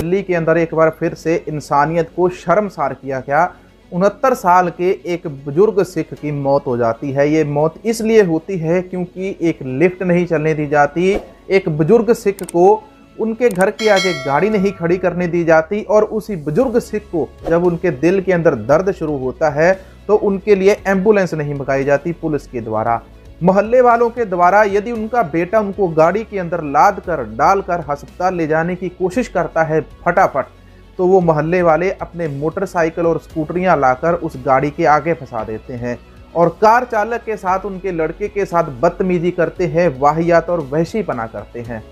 दिल्ली के अंदर एक बार फिर से इंसानियत को शर्मसार किया गया। 69 साल के एक बुजुर्ग सिख की मौत हो जाती है। ये मौत इसलिए होती है क्योंकि एक लिफ्ट नहीं चलने दी जाती, एक बुजुर्ग सिख को उनके घर के आगे गाड़ी नहीं खड़ी करने दी जाती, और उसी बुजुर्ग सिख को जब उनके दिल के अंदर दर्द शुरू होता है तो उनके लिए एम्बुलेंस नहीं मंगाई जाती पुलिस के द्वारा, मोहल्ले वालों के द्वारा। यदि उनका बेटा उनको गाड़ी के अंदर लाद कर डालकर अस्पताल ले जाने की कोशिश करता है फटाफट, तो वो मोहल्ले वाले अपने मोटरसाइकिल और स्कूटरियां लाकर उस गाड़ी के आगे फंसा देते हैं और कार चालक के साथ, उनके लड़के के साथ बदतमीजी करते हैं, वाहियात और वहशीपना करते हैं।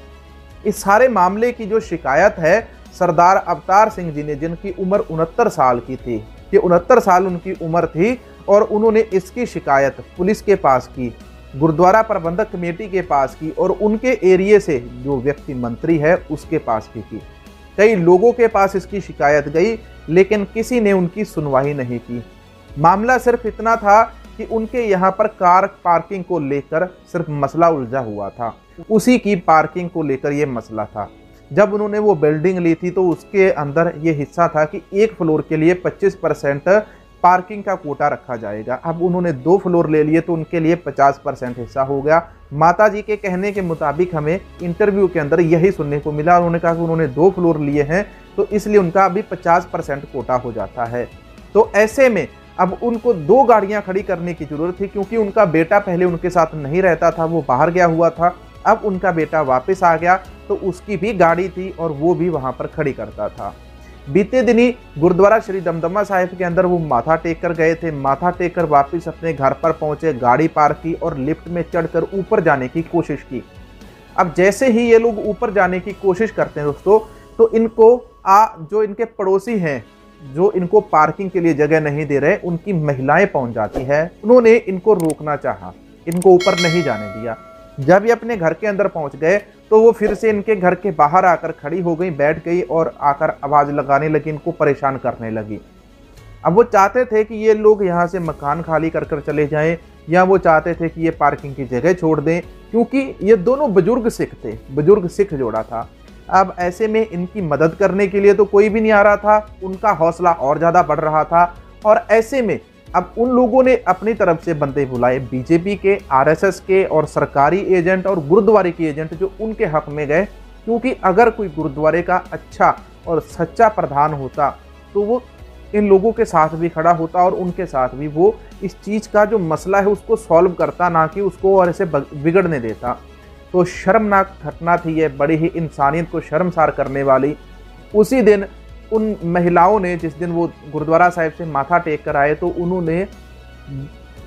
इस सारे मामले की जो शिकायत है सरदार अवतार सिंह जी ने, जिनकी उम्र 69 साल की थी, ये 69 साल उनकी उम्र थी, और उन्होंने इसकी शिकायत पुलिस के पास की, गुरुद्वारा प्रबंधक कमेटी के पास की, और उनके एरिए से जो व्यक्ति मंत्री है उसके पास भी की। कई लोगों के पास इसकी शिकायत गई, लेकिन किसी ने उनकी सुनवाई नहीं की। मामला सिर्फ इतना था कि उनके यहाँ पर कार पार्किंग को लेकर सिर्फ मसला उलझा हुआ था, उसी की पार्किंग को लेकर ये मसला था। जब उन्होंने वो बिल्डिंग ली थी तो उसके अंदर ये हिस्सा था कि एक फ्लोर के लिए 25% पार्किंग का कोटा रखा जाएगा। अब उन्होंने 2 फ्लोर ले लिए तो उनके लिए 50% हिस्सा हो गया। माता जी के कहने के मुताबिक हमें इंटरव्यू के अंदर यही सुनने को मिला। उन्होंने कहा कि उन्होंने 2 फ्लोर लिए हैं तो इसलिए उनका अभी 50% कोटा हो जाता है। तो ऐसे में अब उनको 2 गाड़ियां खड़ी करने की जरूरत थी, क्योंकि उनका बेटा पहले उनके साथ नहीं रहता था, वो बाहर गया हुआ था। अब उनका बेटा वापस आ गया तो उसकी भी गाड़ी थी और वो भी वहां पर खड़ी करता था। बीते दिनी गुरुद्वारा श्री दमदमा साहिब के अंदर वो माथा टेक कर गए थे। माथा टेक कर वापस अपने घर पर पहुंचे, गाड़ी पार्क की और लिफ्ट में चढ़कर ऊपर जाने की कोशिश की। अब जैसे ही ये लोग ऊपर जाने की कोशिश करते हैं दोस्तों, तो इनको जो इनके पड़ोसी हैं, जो इनको पार्किंग के लिए जगह नहीं दे रहे, उनकी महिलाएं पहुंच जाती है। उन्होंने इनको रोकना चाहा, इनको ऊपर नहीं जाने दिया। जब ये अपने घर के अंदर पहुंच गए तो वो फिर से इनके घर के बाहर आकर खड़ी हो गई, बैठ गई और आकर आवाज़ लगाने लगी, इनको परेशान करने लगी। अब वो चाहते थे कि ये लोग यहाँ से मकान खाली कर कर चले जाएं, या वो चाहते थे कि ये पार्किंग की जगह छोड़ दें, क्योंकि ये दोनों बुजुर्ग सिख थे, बुजुर्ग सिख जोड़ा था। अब ऐसे में इनकी मदद करने के लिए तो कोई भी नहीं आ रहा था, उनका हौसला और ज़्यादा बढ़ रहा था। और ऐसे में अब उन लोगों ने अपनी तरफ से बंदे बुलाए, बीजेपी के, आरएसएस के और सरकारी एजेंट और गुरुद्वारे के एजेंट, जो उनके हक में गए। क्योंकि अगर कोई गुरुद्वारे का अच्छा और सच्चा प्रधान होता तो वो इन लोगों के साथ भी खड़ा होता और उनके साथ भी वो इस चीज़ का जो मसला है उसको सॉल्व करता, ना कि उसको और ऐसे बिगड़ने देता। तो शर्मनाक घटना थी ये, बड़ी ही इंसानियत को शर्मसार करने वाली। उसी दिन उन महिलाओं ने, जिस दिन वो गुरुद्वारा साहिब से माथा टेक कर आए, तो उन्होंने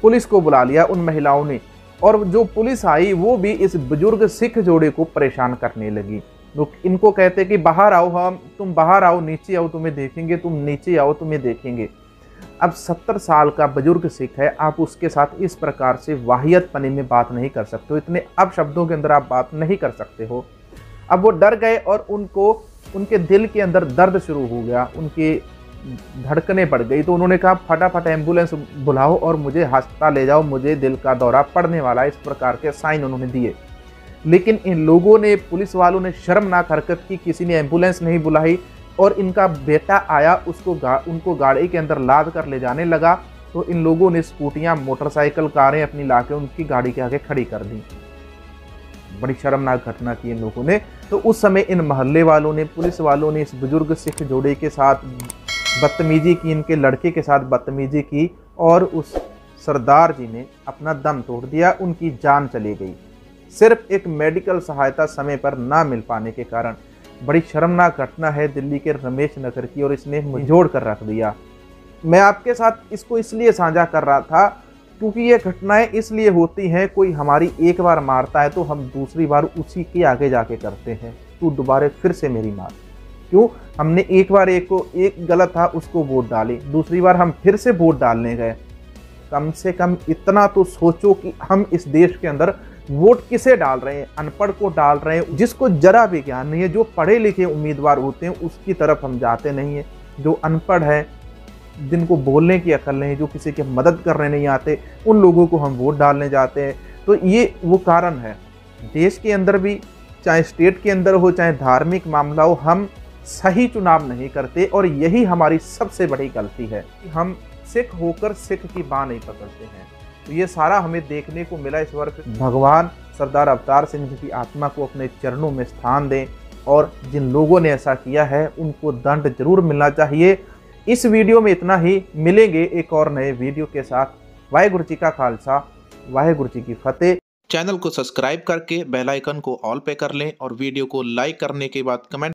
पुलिस को बुला लिया, उन महिलाओं ने। और जो पुलिस आई वो भी इस बुजुर्ग सिख जोड़े को परेशान करने लगी। लोग इनको कहते कि बाहर आओ, हम तुम बाहर आओ, नीचे आओ तुम्हें देखेंगे, तुम नीचे आओ तुम्हें देखेंगे। अब 70 साल का बुजुर्ग सिख है, आप उसके साथ इस प्रकार से वाहियत पने में बात नहीं कर सकते हो, इतने अब शब्दों के अंदर आप बात नहीं कर सकते हो। अब वो डर गए और उनको उनके दिल के अंदर दर्द शुरू हो गया, उनकी धड़कनें बढ़ गई। तो उन्होंने कहा फटाफट एम्बुलेंस बुलाओ और मुझे अस्पताल ले जाओ, मुझे दिल का दौरा पड़ने वाला है। इस प्रकार के साइन उन्होंने दिए। लेकिन इन लोगों ने, पुलिस वालों ने शर्मनाक हरकत की, किसी ने एम्बुलेंस नहीं बुलाई और इनका बेटा आया, उनको गाड़ी के अंदर लाद कर ले जाने लगा। तो इन लोगों ने स्कूटियाँ, मोटरसाइकिल, कारें अपनी लाके उनकी गाड़ी के आगे खड़ी कर दी। बड़ी शर्मनाक घटना की इन लोगों ने। तो उस समय इन मोहल्ले वालों ने, पुलिस वालों ने इस बुजुर्ग सिख जोड़े के साथ बदतमीजी की, इनके लड़के के साथ बदतमीजी की, और उस सरदार जी ने अपना दम तोड़ दिया, उनकी जान चली गई, सिर्फ एक मेडिकल सहायता समय पर ना मिल पाने के कारण। बड़ी शर्मनाक घटना है दिल्ली के रमेश नगर की, और इसने मुझोड़ कर रख दिया। मैं आपके साथ इसको इसलिए साझा कर रहा था क्योंकि ये घटनाएं इसलिए होती हैं, कोई हमारी एक बार मारता है तो हम दूसरी बार उसी के आगे जाके करते हैं, तू दोबारा फिर से मेरी मार। क्यों? हमने एक बार एक गलत था उसको वोट डाली, दूसरी बार हम फिर से वोट डालने गए। कम से कम इतना तो सोचो कि हम इस देश के अंदर वोट किसे डाल रहे हैं? अनपढ़ को डाल रहे हैं, जिसको जरा भी ज्ञान नहीं है। जो पढ़े लिखे उम्मीदवार होते हैं उसकी तरफ हम जाते नहीं हैं। जो अनपढ़ है, जिनको बोलने की अकल नहीं, जो किसी की मदद करने नहीं आते, उन लोगों को हम वोट डालने जाते हैं। तो ये वो कारण है। देश के अंदर भी, चाहे स्टेट के अंदर हो, चाहे धार्मिक मामला हो, हम सही चुनाव नहीं करते और यही हमारी सबसे बड़ी गलती है कि हम सिख होकर सिख की बाँ नहीं पकड़ते हैं। तो ये सारा हमें देखने को मिला इस वर्ष। भगवान सरदार अवतार सिंह जी की आत्मा को अपने चरणों में स्थान दें और जिन लोगों ने ऐसा किया है उनको दंड जरूर मिलना चाहिए। इस वीडियो में इतना ही, मिलेंगे एक और नए वीडियो के साथ। वाहेगुरु जी का खालसा, वाहेगुरु जी की फतेह। चैनल को सब्सक्राइब करके बेल आइकन को ऑल पे कर लें और वीडियो को लाइक करने के बाद कमेंट